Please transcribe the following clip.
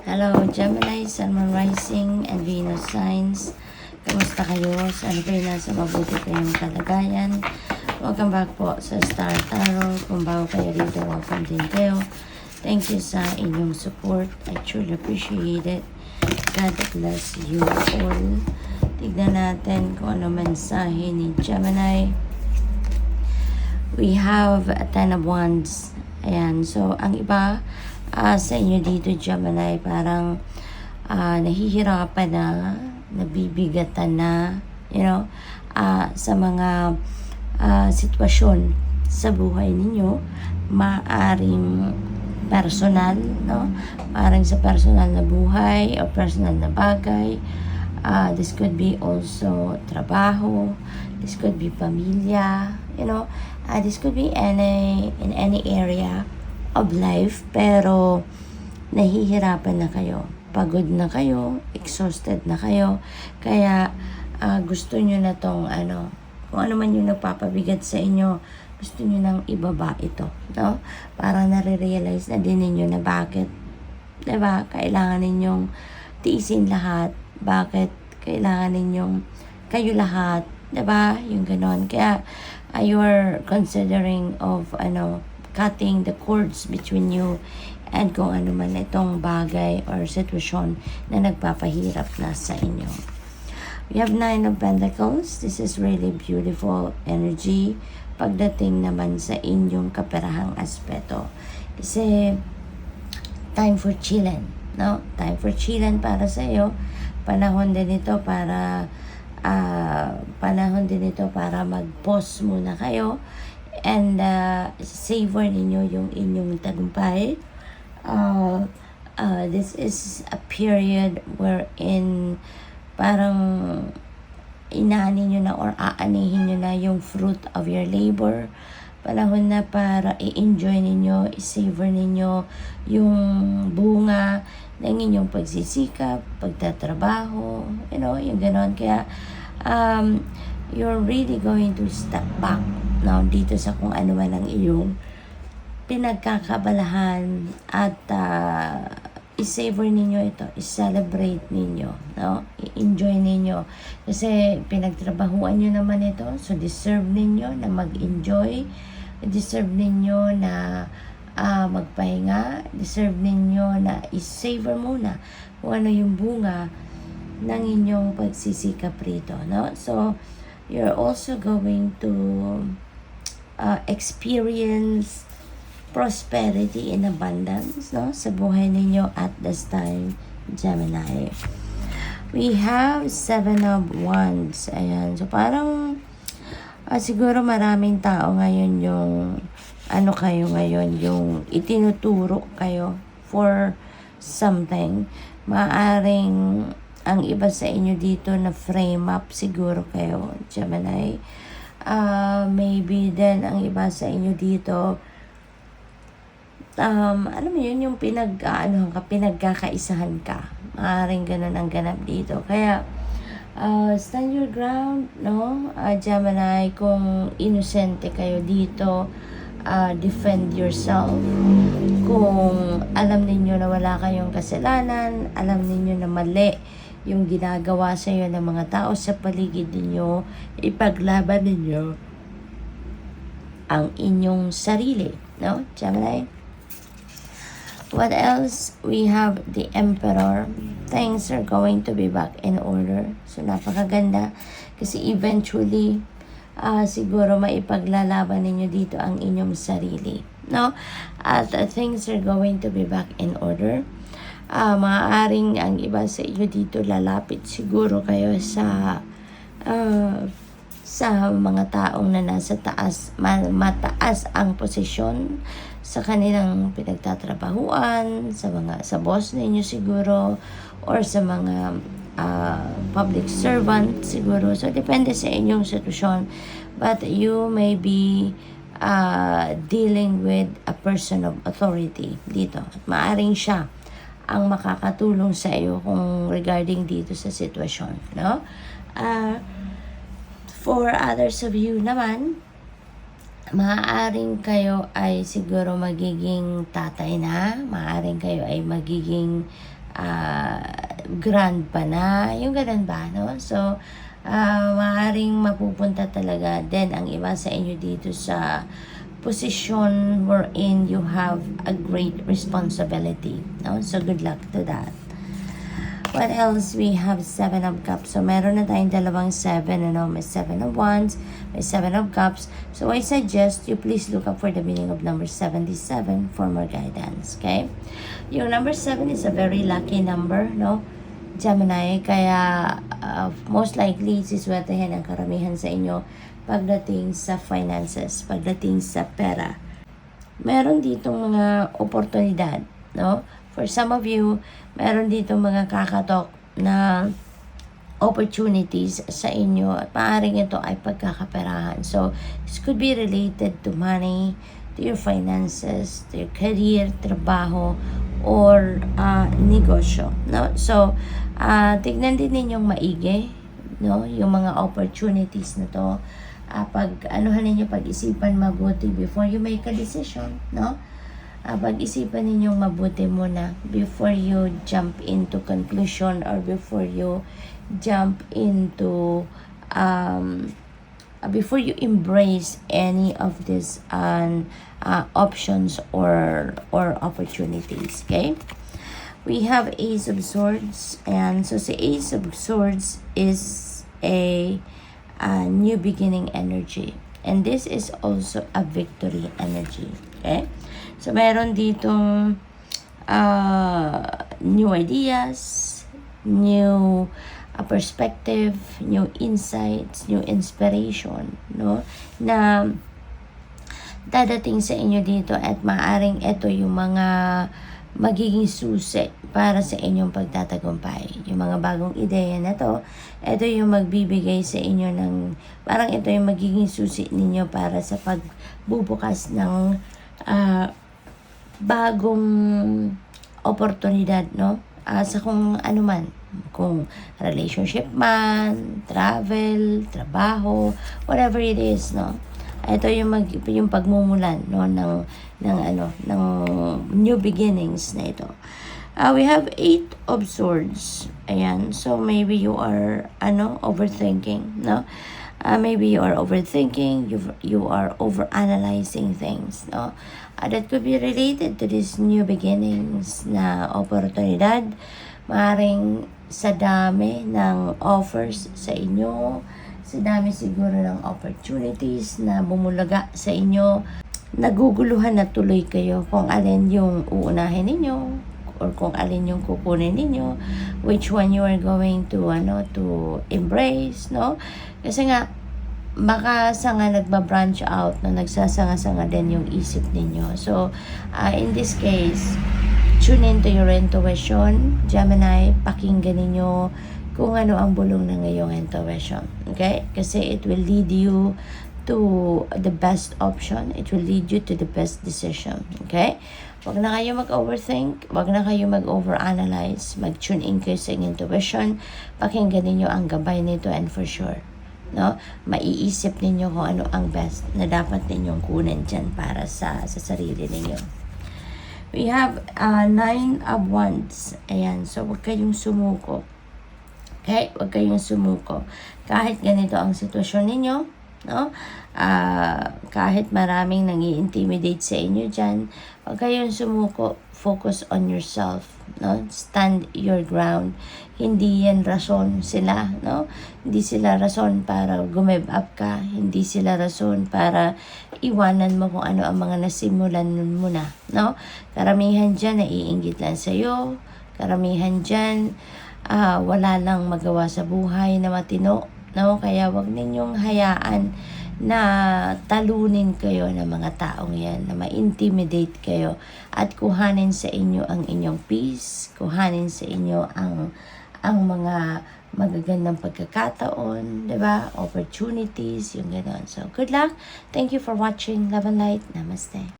Hello, Gemini, Sun, Moon, Rising, and Venus signs. Kamusta kayo? Sana kayo nasa mabuti kayong kalagayan. Welcome back po sa Star Tarot. Kung bago kayo dito, welcome din kayo. Thank you sa inyong support. I truly appreciate it. God bless you all. Tignan natin kung ano mensahe ni Gemini. We have a Ten of Wands. Ayan, so ang iba sa inyo dito, Gemini, parang nahihirapan na, nabibigatan na, sa mga sitwasyon sa buhay ninyo. Maaring personal, no? Maaring sa personal na buhay o personal na bagay. This could be also trabaho. This could be pamilya, this could be in any area of life, pero nahihirapan na kayo, pagod na kayo, exhausted na kayo, kaya gusto nyo na tong kung ano man yung nagpapabigat sa inyo, gusto nyo nang ibaba ito, no? Parang nare-realize na din ninyo na bakit, diba, kailangan ninyong tiisin lahat, bakit kailangan ninyong kayo lahat, diba, yung ganon, kaya you're considering of cutting the cords between you and kung ano man itong bagay or sitwasyon na nagpapahirap na sa inyo. We have Nine of Pentacles. This is really beautiful energy pagdating naman sa inyong kaperahang aspeto. Kasi time for chilling, no? Time for chilling para sa iyo. Panahon din ito para mag-pause muna kayo and savor ninyo yung inyong tagumpay. This is a period wherein parang inaani nyo na or aanihin nyo na yung fruit of your labor. Panahon na para i-enjoy ninyo, i-savor ninyo yung bunga ng inyong pagsisikap, pagtatrabaho, yung ganon. Kaya you're really going to step back now dito sa kung ano man ang iyong pinagkakabalahan at i-savor ninyo ito, i-celebrate ninyo, no? I-enjoy ninyo kasi pinagtrabahuan nyo naman ito, so deserve ninyo na mag-enjoy, deserve ninyo na magpahinga, deserve ninyo na i-savor muna kung ano yung bunga ng inyong pagsisikap rito, no? So you're also going to experience prosperity and abundance, no, sa buhay ninyo at this time, Gemini. We have Seven of Wands. Ayan. So parang siguro maraming tao ngayon yung kayo ngayon, yung itinuturo kayo for something. Maaring ang iba sa inyo dito na frame up siguro kayo, Gemini. Maybe then ang iba sa inyo dito alam mo yun, yung pinagkakaisahan ka. Maaaring ganun ang ganap dito. Kaya stand your ground, no? Gemini, kung inosente kayo dito, defend yourself. Kung alam ninyo na wala kayong kasalanan, alam ninyo na mali yung ginagawa sa iyo ng mga tao sa paligid ninyo, ipaglaban ninyo ang inyong sarili, no, Gemini? What else? We have the Emperor. Things are going to be back in order. So napakaganda kasi eventually siguro maipaglalaban ninyo dito ang inyong sarili, no? At things are going to be back in order. Maaaring ang iba sa iyo dito lalapit siguro kayo sa mga taong na nasa taas, mataas ang posisyon sa kanilang pinagtatrabahuan, sa boss ninyo siguro, or sa mga public servant siguro. So depende sa inyong sitwasyon, but you may be dealing with a person of authority dito. At maaring siya ang makakatulong sa iyo kung regarding dito sa sitwasyon, no? For others of you naman, maaaring kayo ay siguro magiging tatay na, maaaring kayo ay magiging grand pa na, yung ganun ba, no? So, maaaring mapupunta talaga din ang iba sa inyo dito sa position wherein you have a great responsibility, no? So, good luck to that. What else? We have 7 of Cups. So, meron na tayong dalawang 7, ano? May 7 of Wands, may 7 of Cups. So, I suggest you please look up for the meaning of number 77 for more guidance, okay? Yung number 7 is a very lucky number, no? Gemini, kaya most likely, siswertehin ang karamihan sa inyo pagdating sa finances, pagdating sa pera. Meron dito mga oportunidad, no? For some of you, meron dito mga kakatok na opportunities sa inyo at maaaring ito ay pagkakaperahan. So, this could be related to money, to your finances, to your career, trabaho, or negosyo, no? So, tignan din ninyong maigi, no? Yung mga opportunities na to. Anuhan ninyo, pag-isipan mabuti before you make a decision, no? Pag-isipan ninyong mabuti muna before you jump into conclusion or before you jump into before you embrace any of these options or opportunities, okay? We have Ace of Swords, and so si Ace of Swords is a new beginning energy, and this is also a victory energy, okay? So, meron ditong new ideas, new perspective, new insights, new inspiration, no? Na dadating sa inyo dito at maaring ito yung mga magiging susi para sa inyong pagtatagumpay. Yung mga bagong ideya na to, ito yung magbibigay sa inyo ng, parang ito yung magiging susi ninyo para sa pagbubukas ng bagong oportunidad, no? Sa kung ano man, kung relationship man, travel, trabaho, whatever it is, no? Ito yung pagmumulan, no, ng new beginnings na ito. We have 8 of Swords. Ayan, so maybe you are overthinking, no? Maybe you are overthinking, you are overanalyzing things, no? That could be related to this new beginnings na oportunidad. Maring sa dami ng offers sa inyo, sa dami siguro ng opportunities na bumulaga sa inyo, naguguluhan na tuloy kayo kung alin yung uunahin ninyo or kung alin yung kukunin ninyo, which one you are going to embrace, no? Kasi nga baka sa nga nagbabranch out na nagsasanga-sanga din yung isip ninyo. So, in this case, tune into your intuition, Gemini, pakinggan ninyo kung ano ang bulong ng iyong intuition. Okay? Kasi it will lead you to the best option. It will lead you to the best decision. Okay? Wag na kayo mag-overthink. Wag na kayo mag-overanalyze. Mag-tune in kayo sa intuition. Pakinggan ninyo ang gabay nito, and for sure, no, maiisip ninyo kung ano ang best na dapat ninyong kunin dyan para sa sarili ninyo. We have 9 of Wands. Ayan, so wag kayong sumuko. Okay, wag kayong sumuko. Kahit ganito ang sitwasyon ninyo, no? Kahit maraming nang-i-intimidate sa inyo dyan, wag kayong sumuko. Focus on yourself, no? Stand your ground. Hindi yan rason sila, no? Hindi sila rason para gumive up ka. Hindi sila rason para iwanan mo kung ano ang mga nasimulan mo na, no? Karamihan dyan naiinggit lang sa'yo. Karamihan dyan wala lang magawa sa buhay na matino, no? Kaya wag ninyong hayaan na talunin kayo ng mga taong yan, na ma-intimidate kayo at kuhanin sa inyo ang inyong peace, kuhanin sa inyo ang mga magagandang pagkakataon, 'di ba? Opportunities, yung gano'n. So, good luck. Thank you for watching. Love and light. Namaste.